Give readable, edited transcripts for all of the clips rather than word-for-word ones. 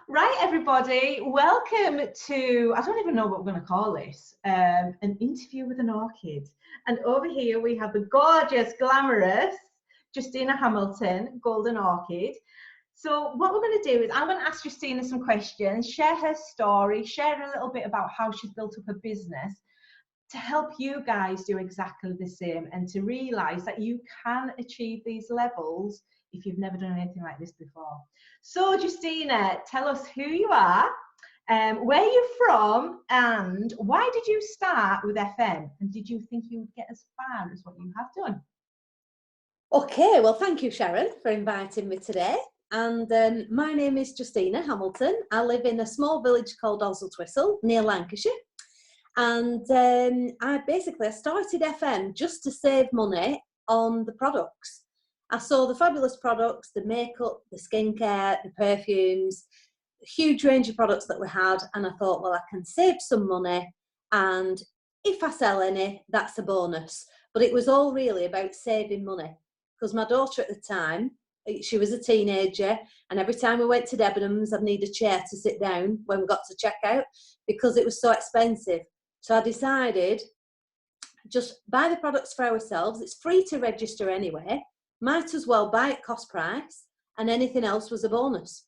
Right, everybody, welcome to, I don't even know what we're going to call this, an interview with an orchid. And over here we have the gorgeous, glamorous Justina Hamilton, Golden Orchid. So what we're going to do is I'm going to ask Justina some questions, share her story, share a little bit about how she's built up a business to help you guys do exactly the same and to realise that you can achieve these levels if you've never done anything like this before. So Justina, tell us who you are, where you're from, and why did you start with FM? And did you think you would get as far as what you have done? Okay, well, thank you, Sharon, for inviting me today. And my name is Justina Hamilton. I live in a small village called Oswald near Lancashire. And I started FM just to save money on the products. I saw the fabulous products, the makeup, the skincare, the perfumes, a huge range of products that we had. And I thought, well, I can save some money. And if I sell any, that's a bonus. But it was all really about saving money. Because my daughter at the time, she was a teenager, and every time we went to Debenhams, I'd need a chair to sit down when we got to checkout because it was so expensive. So I decided, just buy the products for ourselves. It's free to register anyway. Might as well buy at cost price, and anything else was a bonus.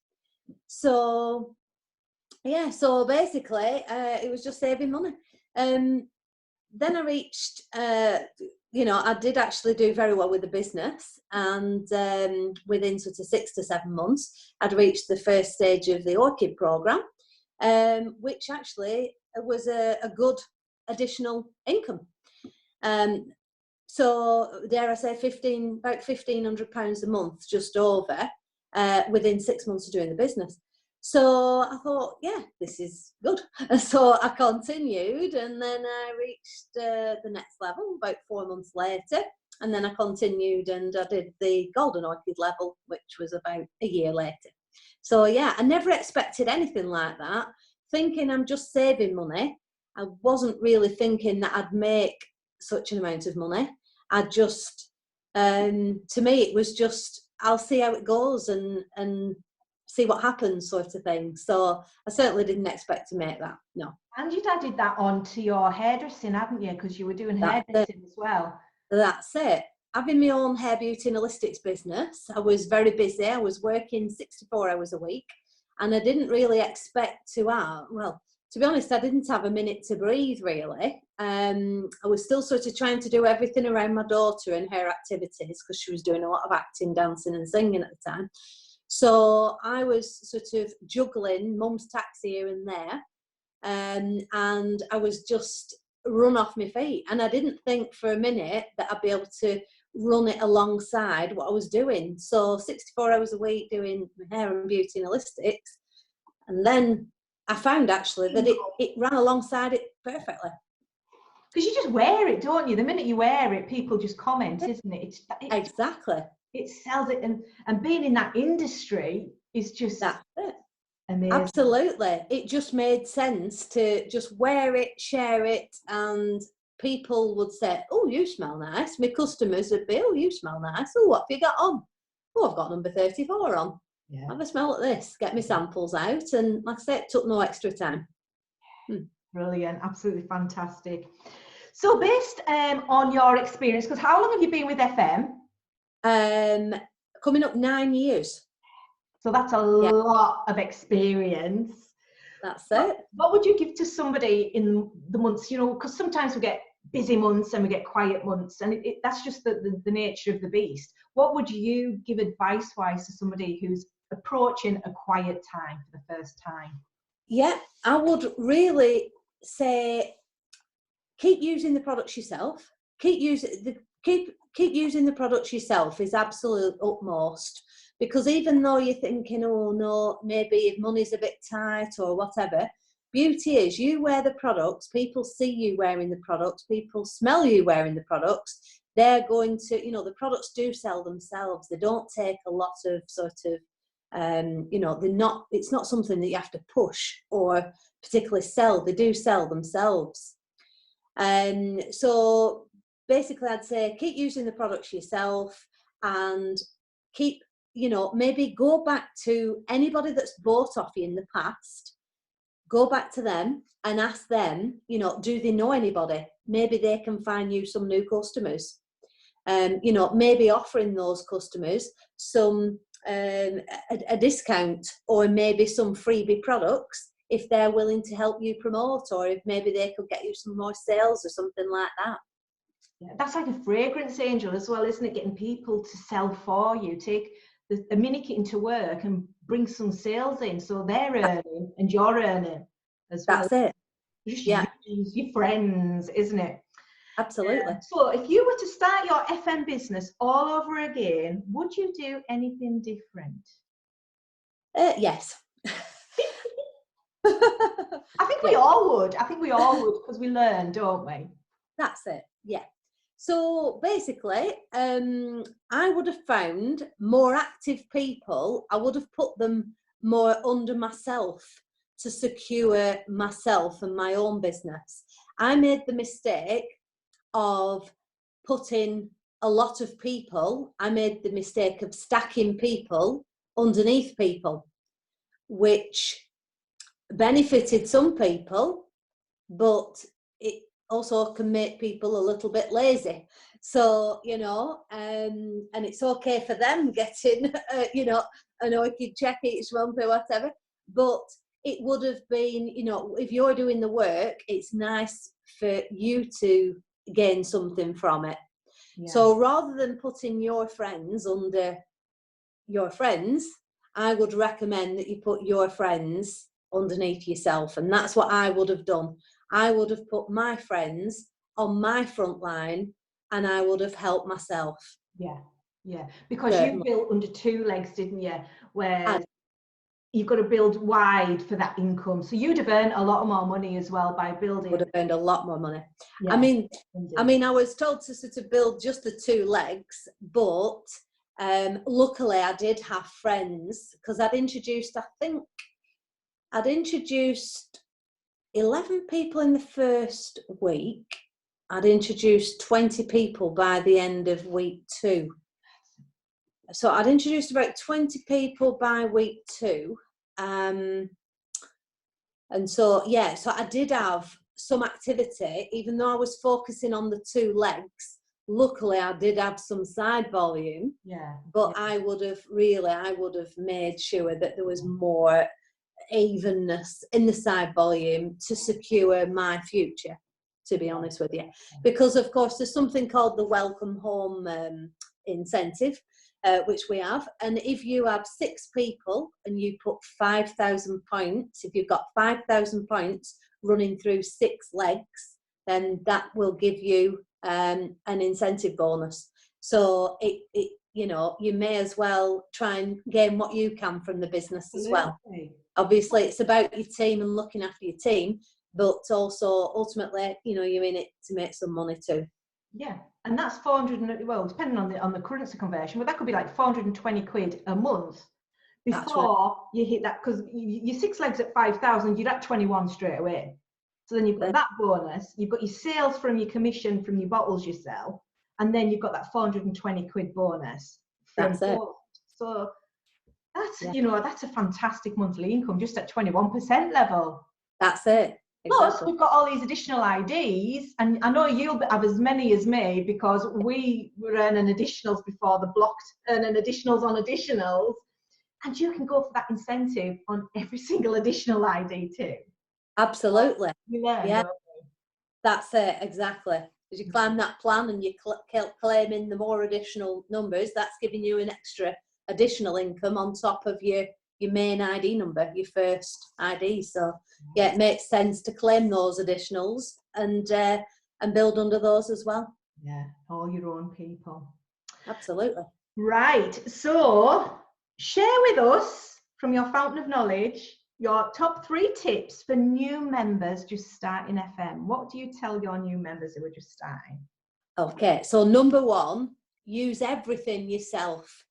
So, yeah, so basically, it was just saving money. Then I reached, I did actually do very well with the business, and within sort of 6 to 7 months, I'd reached the first stage of the Orchid programme, which actually was a good additional income. So dare I say about £1,500 a month, just over, within 6 months of doing the business. So I thought, yeah, this is good. So I continued, and then I reached the next level about 4 months later. And then I continued and I did the Golden Orchid level, which was about a year later. So yeah, I never expected anything like that. Thinking I'm just saving money. I wasn't really thinking that I'd make such an amount of money. I just, to me, it was just, I'll see how it goes and see what happens sort of thing. So I certainly didn't expect to make that, no. And you'd added that on to your hairdressing, hadn't you? Because you were doing hairdressing as well. That's it. Having my own hair, beauty and holistics business, I was very busy. I was working 64 hours a week, and I didn't really expect to have, well, to be honest, I didn't have a minute to breathe, really. I was still sort of trying to do everything around my daughter and her activities because she was doing a lot of acting, dancing and singing at the time. So I was sort of juggling mum's taxi here and there, and I was just run off my feet. And I didn't think for a minute that I'd be able to run it alongside what I was doing. So 64 hours a week doing my hair and beauty and holistics. And then I found actually that it ran alongside it perfectly. Because you just wear it, don't you? The minute you wear it, people just comment, isn't it? Exactly. It sells it, and being in that industry is just that's it. Amazing. Absolutely. It just made sense to just wear it, share it, and people would say, oh, you smell nice. My customers would be, oh, you smell nice. Oh, what have you got on? Oh, I've got number 34 on. Yeah. Have a smell at this, get my samples out, and like I said, it took no extra time. Brilliant, absolutely fantastic. So based on your experience, because how long have you been with FM? Coming up 9 years. So that's a lot of experience. That's it. What would you give to somebody in the months, because sometimes we get busy months and we get quiet months, and that's just the nature of the beast. What would you give advice-wise to somebody who's approaching a quiet time for the first time? Yeah, I would really say keep using the products yourself. Keep using the products yourself is absolute utmost, because even though you're thinking, oh no, maybe if money's a bit tight or whatever, beauty is you wear the products, people see you wearing the products, people smell you wearing the products, they're going to, the products do sell themselves. They don't take a lot of sort of, it's not something that you have to push or particularly sell. They do sell themselves. So basically I'd say keep using the products yourself and keep you know, maybe go back to anybody that's bought off you in the past, go back to them and ask them, you know, do they know anybody? Maybe they can find you some new customers. You know, maybe offering those customers some a discount, or maybe some freebie products if they're willing to help you promote, or if maybe they could get you some more sales or something like that. Yeah, that's like a fragrance angel as well, isn't it? Getting people to sell for you. Take a mini kit into work and bring some sales in, so they're earning and you're earning as well. That's it. Just Yeah, use your friends, isn't it? absolutely. So if you were to start your FM business all over again, would you do anything different? Yes. I think we all would. I think we all would, because we learn, don't we? That's it. Yeah. So basically, I would have found more active people. I would have put them more under myself to secure myself and my own business. I made the mistake of putting a lot of people. I made the mistake of stacking people underneath people, which benefited some people, but it also can make people a little bit lazy. So, you know, and it's okay for them getting, you know, an orchid check each month or whatever, but it would have been, you know, if you're doing the work, it's nice for you to gain something from it. Yeah. So rather than putting your friends under your friends, I would recommend that you put your friends underneath yourself. And that's what I would have done. I would have put my friends on my front line, and I would have helped myself. Yeah, yeah. Because you built under two legs, didn't you? Whereas you've got to build wide for that income. So you'd have earned a lot more money as well by building. Would have earned a lot more money. Yeah, I mean, I was told to sort of build just the two legs, but luckily I did have friends, because I'd introduced 11 people in the first week. I'd introduced 20 people by the end of week 2. So I'd introduced about 20 people by week 2. And so, yeah, so I did have some activity, even though I was focusing on the two legs. Luckily, I did have some side volume. Yeah. But yeah. I would have made sure that there was more evenness in the side volume to secure my future, to be honest with you. Because, of course, there's something called the Welcome Home incentive, which we have. And if you have 6 people and you put 5,000 points, if you've got 5,000 points running through 6 legs, then that will give you an incentive bonus. So it you know, you may as well try and gain what you can from the business as well. Obviously, it's about your team and looking after your team, but also ultimately, you know, you're in it to make some money too. Yeah, and that's 400. Well, depending on the currency conversion, but that could be like 420 quid a month before you hit that, because your 6 legs at 5,000, you're at 21 straight away. So then you've got that bonus, you've got your sales from your commission from your bottles you sell, and then you've got that 420 quid bonus. That's it. So that's, you know, that's a fantastic monthly income just at 21% level. That's it. Exactly. Plus, we've got all these additional IDs, and I know you'll have as many as me, because we were earning additionals before the blocked earning additionals on additionals, and you can go for that incentive on every single additional ID too. Absolutely. Yeah, that's it, exactly. As you climb that plan and you claim in the more additional numbers, that's giving you an extra additional income on top of your main ID number, your first ID. So yeah, it makes sense to claim those additionals and build under those as well. Yeah, all your own people. Absolutely. Right. So share with us, from your fountain of knowledge, your top 3 tips for new members just starting FM. What do you tell your new members who are just starting? Okay, so number 1, use everything yourself.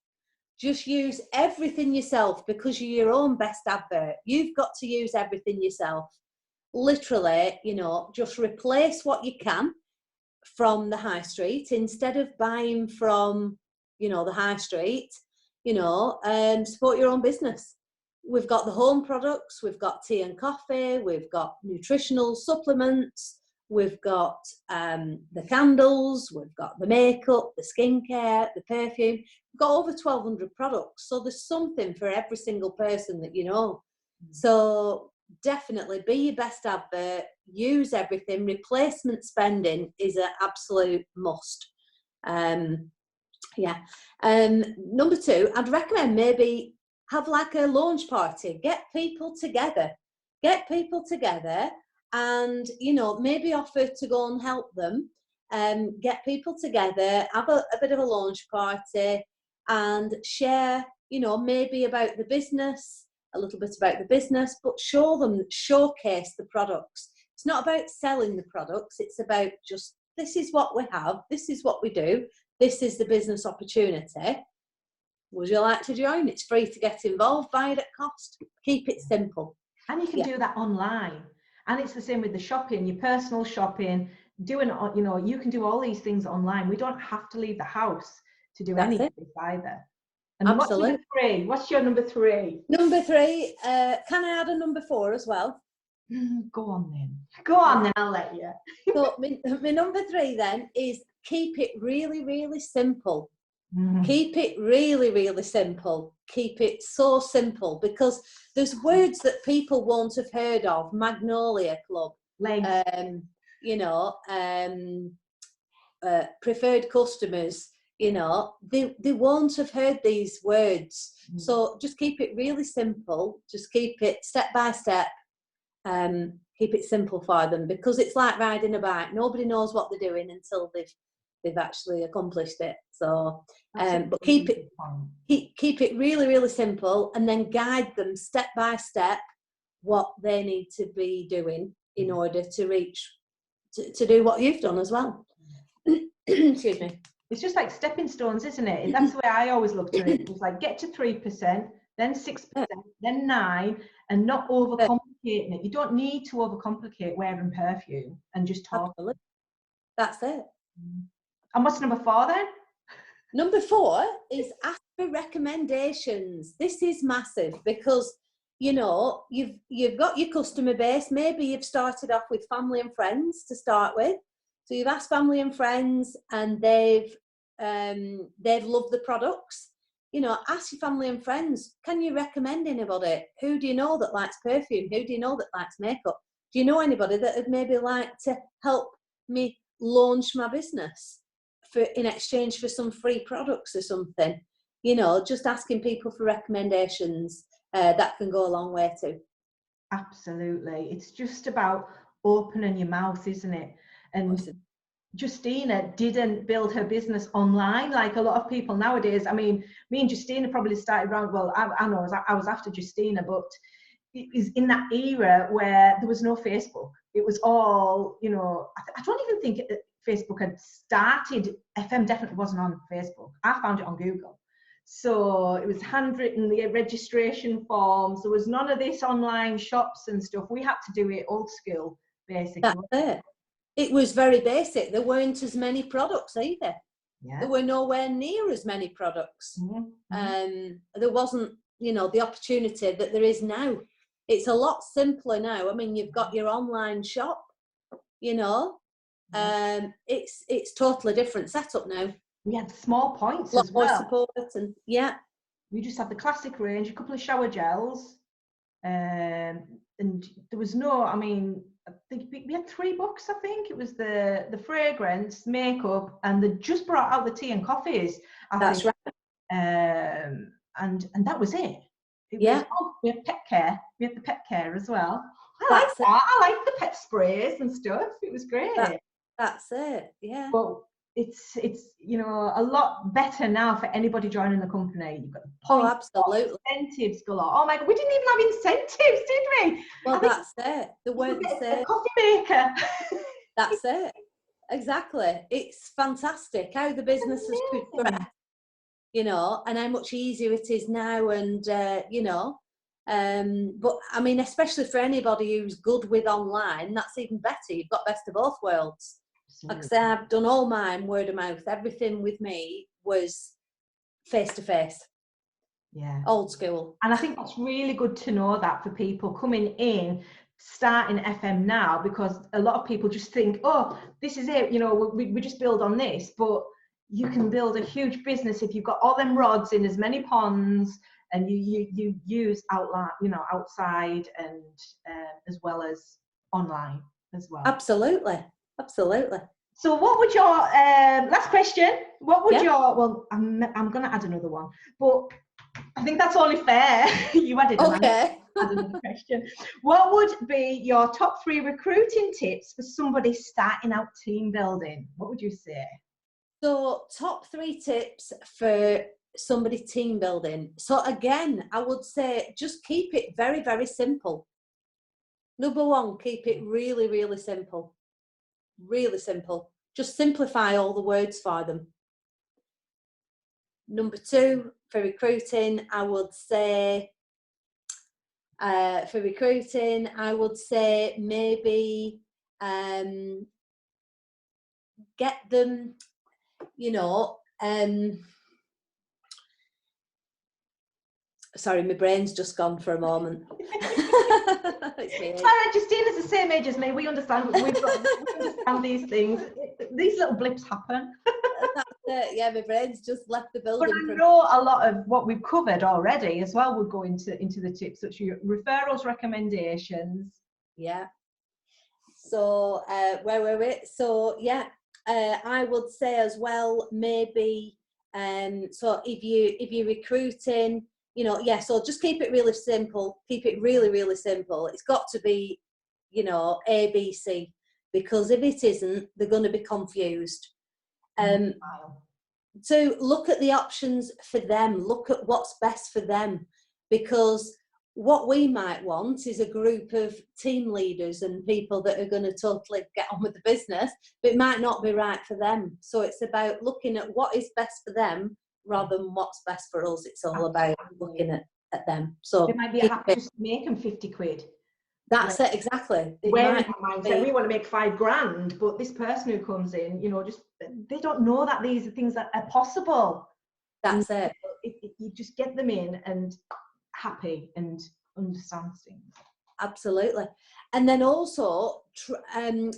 Just use everything yourself, because you're your own best advert. You've got to use everything yourself. Literally, you know, just replace what you can from the high street. Instead of buying from, you know, the high street, support your own business. We've got the home products, we've got tea and coffee, we've got nutritional supplements, we've got the candles, we've got the makeup, the skincare, the perfume. We've got over 1,200 products. So there's something for every single person that you know. So definitely be your best advert, use everything. Replacement spending is an absolute must. Number 2, I'd recommend maybe have like a launch party. Get people together and, maybe offer to go and help them. Get people together, have a bit of a launch party and share, maybe about the business, a little bit about the business, but showcase the products. It's not about selling the products. It's about just, this is what we have. This is what we do. This is the business opportunity. Would you like to join? It's free to get involved, buy it at cost. Keep it simple. And you can do that online. And it's the same with the shopping, your personal shopping, you can do all these things online. We don't have to leave the house to do anything either. And absolutely. What's your number 3? Number 3, can I add a number 4 as well? Go on then, I'll let you. So my number 3 then is keep it really, really simple. Keep it really, really simple. Keep it so simple, because there's words that people won't have heard of. Magnolia Club, preferred customers, they won't have heard these words. So just keep it really simple. Just keep it step by step. Keep it simple for them, because it's like riding a bike. Nobody knows what they're doing until they've actually accomplished it. So but keep it really, really simple, and then guide them step by step what they need to be doing in order to reach to do what you've done as well. Excuse me. It's just like stepping stones, isn't it? That's the way I always looked at it. It was like get to 3%, then 6%, then 9%, and not overcomplicating it. You don't need to overcomplicate wearing perfume and just talk. Absolutely. That's it. And what's number 4 then? Number 4 is ask for recommendations. This is massive, because you've got your customer base. Maybe you've started off with family and friends to start with. So you've asked family and friends, and they've loved the products. Ask your family and friends, can you recommend anybody? Who do you know that likes perfume? Who do you know that likes makeup? Do you know anybody that would maybe like to help me launch my business in exchange for some free products or something? Just asking people for recommendations, that can go a long way too. Absolutely. It's just about opening your mouth, isn't it? And Justina didn't build her business online like a lot of people nowadays. I mean, me and Justina probably started around, well, I know I was after Justina, but it was in that era where there was no Facebook. It was all, I don't even think Facebook had started. FM definitely wasn't on Facebook. I found it on Google. So it was handwritten, the registration forms. There was none of this online shops and stuff. We had to do it old school, basically. That's it. It was very basic. There weren't as many products either. Yeah. There were nowhere near as many products. There wasn't, the opportunity that there is now. It's a lot simpler now. I mean, you've got your online shop, it's totally different setup now. We had small points as well. Support and we just had the classic range, a couple of shower gels, and there was no. I mean, I think we had 3 books. I think it was the fragrance, makeup, and they just brought out the tea and coffees. That's right. And that was it. We had pet care. We had the pet care as well. I like that. I like the pet sprays and stuff. It was great. That's it. Yeah. But it's a lot better now for anybody joining the company. You've got the points, absolutely, incentives galore. Oh my god, we didn't even have incentives, did we? Well, that's it. The word a coffee maker. That's it. Exactly. It's fantastic how the business has progressed, and how much easier it is now, and but I mean, especially for anybody who's good with online, that's even better. You've got best of both worlds. Like I say, I've done all mine word of mouth. Everything with me was face to face. Yeah. Old school. And I think that's really good to know that for people coming in, starting FM now, because a lot of people just think, oh, this is it, you know, we just build on this. But you can build a huge business if you've got all them rods in as many ponds, and you use outside and as well as online as well. Absolutely. So what would your last question? What would Yeah. your, well, I'm going to add another one, but I think that's only fair. You added Okay. another question. What would be your top 3 recruiting tips for somebody starting out team building? What would you say? So top 3 tips for somebody team building. So again, I would say just keep it very, very simple. Number 1, keep it really, really simple. Really simple. Just simplify all the words for them. Number 2, for recruiting, I would say maybe get them, sorry, my brain's just gone for a moment. Justina's the same age as me. We understand. We understand these things. These little blips happen. That's it. Yeah, my brain's just left the building. But I know a lot of what we've covered already as well would go into the tips, such as referrals, recommendations. Yeah. So where were we? So yeah, I would say as well, maybe so if you're recruiting, so just keep it really simple. Keep it really, really simple. It's got to be, A, B, C, because if it isn't, they're going to be confused. So look at the options for them. Look at what's best for them, because what we might want is a group of team leaders and people that are going to totally get on with the business, but it might not be right for them. So it's about looking at what is best for them rather than what's best for us. It's all about looking at them. So they might be happy just to make them 50 quid. That's it, exactly. We want to make $5,000, but this person who comes in, just they don't know that these are things that are possible. That's it. You just get them in and happy and understand things. Absolutely. And then also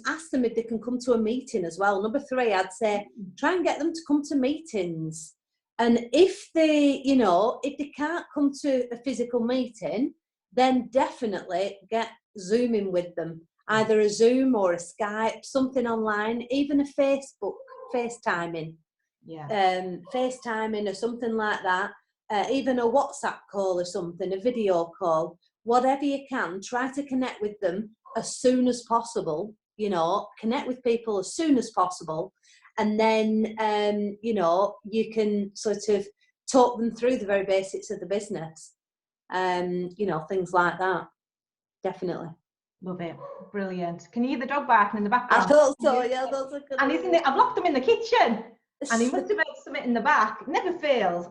ask them if they can come to a meeting as well. Number 3, I'd say try and get them to come to meetings. And if they can't come to a physical meeting, then definitely get Zooming with them, either a Zoom or a Skype, something online, even a FaceTiming. Yeah. FaceTiming or something like that. Even a WhatsApp call or something, a video call, whatever you can, try to connect with them as soon as possible, connect with people as soon as possible. And then, you can sort of talk them through the very basics of the business, things like that. Definitely. Love it. Brilliant. Can you hear the dog barking in the background? I thought so, yeah. And isn't it? I've locked him in the kitchen. And he must have made something in the back. Never fails.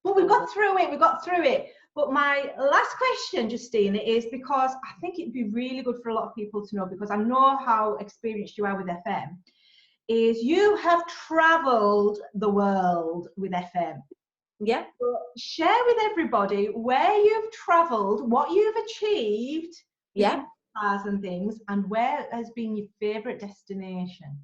But we got through it. But my last question, Justina, is because I think it'd be really good for a lot of people to know, because I know how experienced you are with FM, is you have travelled the world with FM. Yeah. So share with everybody where you've travelled, what you've achieved, cars and things, and where has been your favourite destination.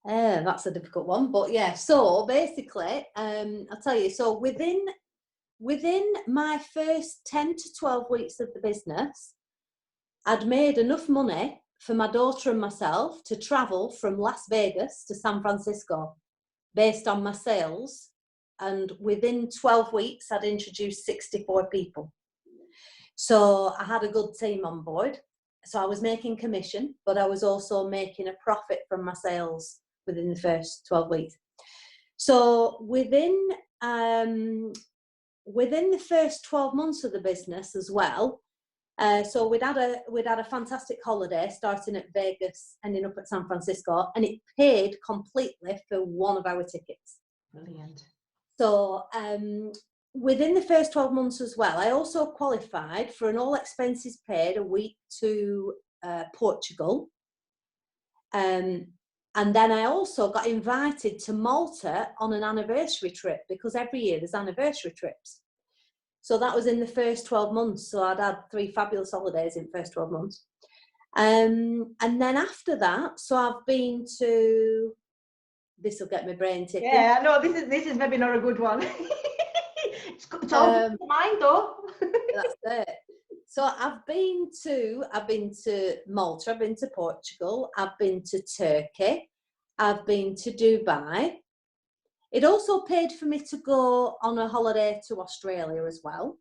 That's a difficult one, but yeah. So basically, I'll tell you. So within my first 10 to 12 weeks of the business, I'd made enough money for my daughter and myself to travel from Las Vegas to San Francisco, based on my sales. And within 12 weeks, I'd introduced 64 people. So I had a good team on board. So I was making commission, but I was also making a profit from my sales within the first 12 weeks. So within the first 12 months of the business as well, so we'd had a fantastic holiday starting at Vegas, ending up at San Francisco, and it paid completely for one of our tickets. Brilliant. So within the first 12 months as well, I also qualified for an all expenses paid a week to Portugal. And then I also got invited to Malta on an anniversary trip, because every year there's anniversary trips. So that was in the first 12 months. So I'd had 3 fabulous holidays in the first 12 months. And then after that, so I've been to, this will get my brain ticking. Yeah, no, this is maybe not a good one. It's all good to mind though. That's it. So I've been to Malta, I've been to Portugal, I've been to Turkey, I've been to Dubai. It also paid for me to go on a holiday to Australia as well.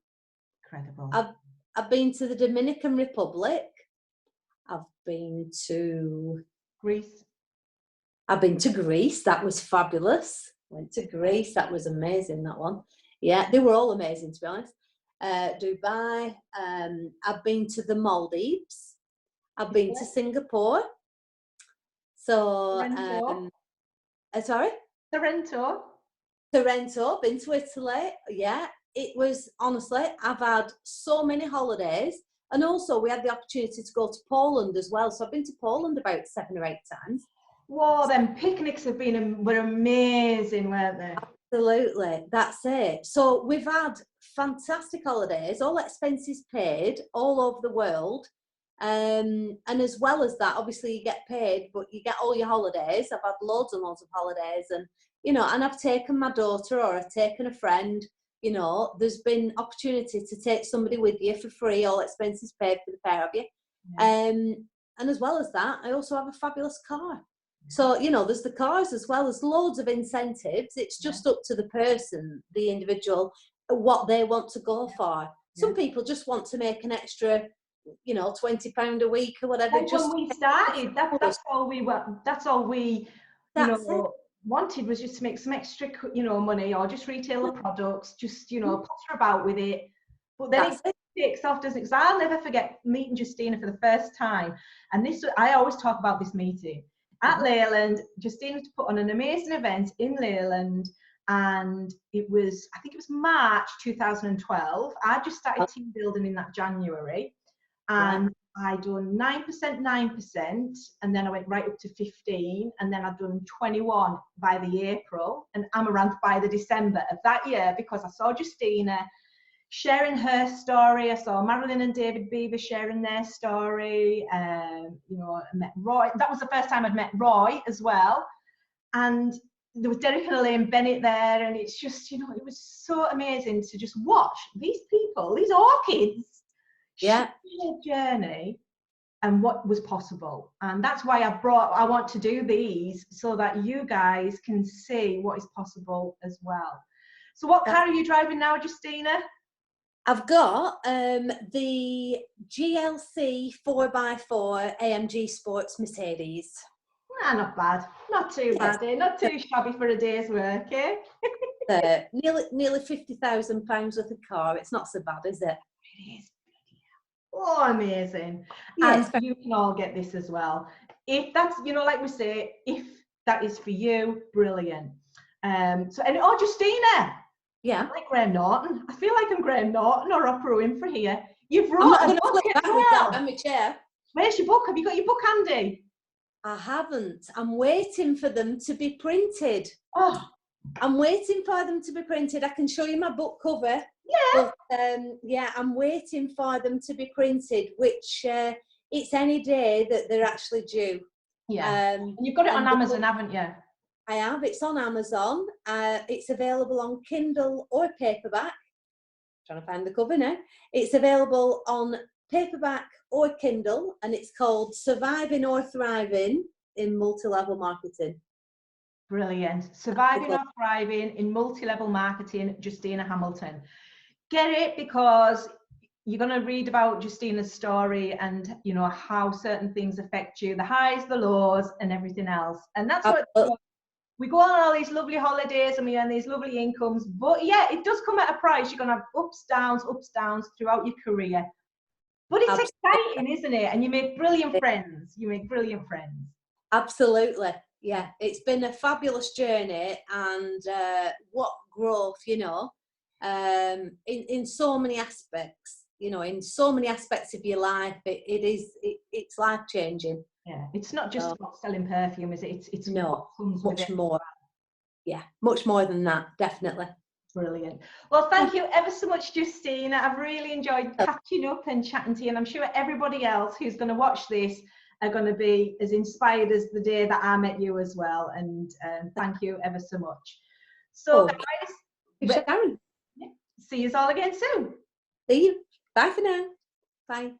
Incredible. I've been to the Dominican Republic. I've been to Greece. I've been to Greece. That was fabulous. Went to Greece. That was amazing, that one. Yeah, they were all amazing, to be honest. Dubai. I've been to the Maldives. I've been to Singapore. So, sorry? Sorrento. Been to Italy. Yeah, it was, honestly, I've had so many holidays. And also we had the opportunity to go to Poland as well. So I've been to Poland about 7 or 8 times. Whoa, them picnics were amazing, weren't they? Absolutely, that's it. So we've had fantastic holidays, all expenses paid, all over the world. And as well as that, obviously you get paid, but you get all your holidays. I've had loads and loads of holidays, and and I've taken my daughter, or I've taken a friend. There's been opportunity to take somebody with you for free, all expenses paid for the pair of you. Yeah. And as well as that, I also have a fabulous car. So, there's the cars as well as loads of incentives. It's just up to the person, the individual, what they want to go for. Some people just want to make an extra, £20 a week or whatever. Like when we started, that's all we were. That's all we, wanted, was just to make some extra, money, or just retail the products, just potter about with it. But then it takes off, doesn't it? Because I'll never forget meeting Justina for the first time, and I always talk about this meeting at Leyland. Justina put on an amazing event in Leyland, and I think it was March 2012. I just started team building in that January, and I done 9%, and then I went right up to 15, and then I've done 21 by the April, and amaranth by the December of that year, because I saw Justina sharing her story. I saw Marilyn and David Beaver sharing their story. I met Roy. That was the first time I'd met Roy as well. And there was Derek and Elaine Bennett there, and it's just, it was so amazing to just watch these people, these orchids, share their journey and what was possible. And that's why I want to do these, so that you guys can see what is possible as well. So what car are you driving now, Justina? I've got the GLC 4x4 AMG Sports Mercedes. Not bad. Not too bad, eh? Not too shabby for a day's work, eh? Nearly £50,000 worth of car. It's not so bad, is it? It is. Oh, amazing. And you can all get this as well. If that's, like we say, if that is for you, brilliant. Justina. Yeah. Like Graham Norton. I feel like I'm Graham Norton or Oprah Winfrey here. You've wrote a book as well. I'm a chair. Where's your book? Have you got your book handy? I haven't. I'm waiting for them to be printed. Oh. I'm waiting for them to be printed. I can show you my book cover. Yeah. But, I'm waiting for them to be printed, which it's any day that they're actually due. Yeah. And you've got it on Amazon, haven't you? I have. It's on Amazon. It's available on Kindle or paperback. I'm trying to find the cover now. It's available on paperback or Kindle, and it's called Surviving or Thriving in Multi-Level Marketing. Brilliant. Surviving or Thriving in Multi-Level Marketing, Justina Hamilton. Get it, because you're going to read about Justina's story and, how certain things affect you, the highs, the lows, and everything else. And that's what we go on all these lovely holidays and we earn these lovely incomes. But it does come at a price. You're going to have ups, downs throughout your career. But it's exciting, isn't it? And you make brilliant friends. Absolutely. Yeah. It's been a fabulous journey, and what growth, in so many aspects, in so many aspects of your life. It's life changing. Yeah, it's not just So, about selling perfume, is it? It's no, what comes with much it. more. Yeah, much more than that, definitely. Brilliant. Well, thank you ever so much, Justina. I've really enjoyed catching up and chatting to you, and I'm sure everybody else who's going to watch this are going to be as inspired as the day that I met you as well. And thank you ever so much. So, guys, Sharon. see you all again soon. See you. Bye for now. Bye.